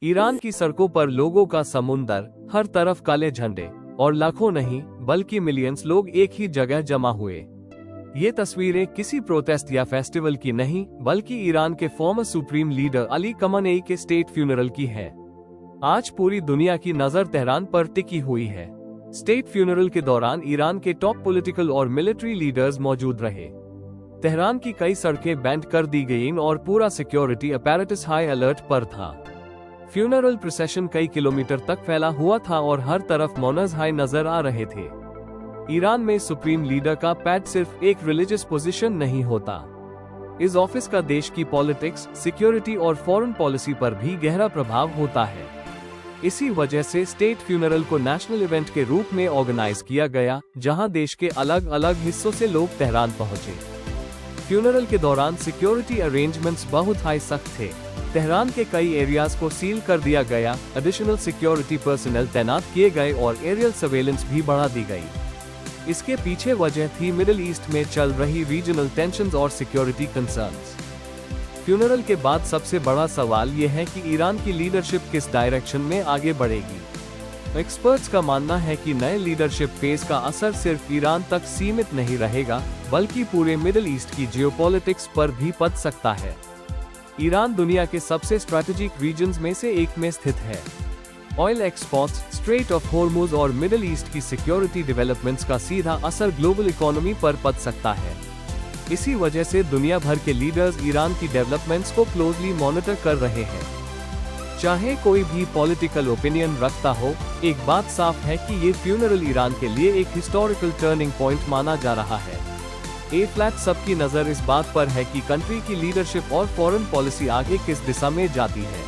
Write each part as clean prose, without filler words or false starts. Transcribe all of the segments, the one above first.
Iran की सड़कों पर लोगों का समुंदर, हर तरफ काले झंडे, और लाखों नहीं बल्कि मिलियंस लोग एक ही जगह जमा हुए। ये तस्वीरें किसी प्रोटेस्ट या फेस्टिवल की नहीं बल्कि ईरान के फॉर्मर सुप्रीम लीडर अली खamenei के स्टेट फ्यूनरल की है। आज पूरी दुनिया की नजर तेहरान पर टिकी हुई है। स्टेट फ्यूनरल के दौरान ईरान के टॉप पॉलिटिकल और मिलिट्री लीडर्स मौजूद रहे। तेहरान की कई सड़कें बैंड कर दी गईं और पूरा सिक्योरिटी अपैरेटस हाई अलर्ट पर था। फ्यूनरल प्रोसेशन कई किलोमीटर तक फैला हुआ था और हर तरफ मौनज हाई नजर आ रहे थे। ईरान में सुप्रीम लीडर का पैड सिर्फ एक रिलीजियस पोजीशन नहीं होता। इस ऑफिस का देश की पॉलिटिक्स, सिक्योरिटी और फॉरेन पॉलिसी पर भी गहरा प्रभाव होता है। इसी वजह से स्टेट फ्यूनरल को नेशनल इवेंट के रूप में ऑर्गेनाइज किया गया, जहां देश के अलग अलग हिस्सों से लोग तेहरान पहुंचे। फ्यूनरल के दौरान सिक्योरिटी अरेंजमेंट्स बहुत हाई सख्त थे। तेहरान के कई एरियाज को सील कर दिया गया, एडिशनल सिक्योरिटी पर्सनल तैनात किए गए और एरियल सर्वेलेंस भी बढ़ा दी गई। इसके पीछे वजह थी मिडिल ईस्ट में चल रही रीजनल टेंशंस और सिक्योरिटी कंसर्न्स। फ्यूनरल के बाद सबसे बड़ा सवाल ये है कि ईरान की लीडरशिप किस डायरेक्शन में आगे बढ़ेगी। एक्सपर्ट्स का मानना है कि नए लीडरशिप फेज का असर सिर्फ ईरान तक सीमित नहीं रहेगा, बल्कि पूरे मिडिल ईस्ट की जियोपॉलिटिक्स पर भी पड़ सकता है। ईरान दुनिया के सबसे स्ट्रैटेजिक रीजन्स में से एक में स्थित है। Oil exports, straight of Hormuz और मिडिल ईस्ट की सिक्योरिटी डेवलपमेंट्स का सीधा असर ग्लोबल इकोनॉमी पर पड़ सकता है। इसी वजह से दुनिया भर के लीडर्स ईरान की डेवलपमेंट्स को क्लोजली मॉनिटर कर रहे हैं। चाहे कोई भी पॉलिटिकल ओपिनियन रखता हो, एक बात साफ है कि ये फ्यूनरल ईरान के लिए एक हिस्टोरिकल टर्निंग पॉइंट माना जा रहा है। सबकी नजर इस बात पर है कि कंट्री की लीडरशिप और फॉरेन पॉलिसी आगे किस दिशा में जाती है।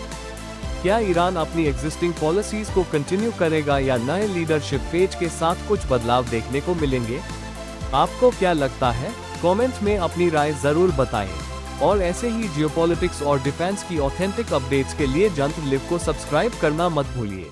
क्या ईरान अपनी एग्जिस्टिंग पॉलिसीज को कंटिन्यू करेगा या नए लीडरशिप फेज के साथ कुछ बदलाव देखने को मिलेंगे? आपको क्या लगता है? कमेंट में अपनी राय जरूर बताएं। और ऐसे ही जियोपॉलिटिक्स और डिफेंस की ऑथेंटिक अपडेट्स के लिए जंत्र लिव को सब्सक्राइब करना मत भूलिए।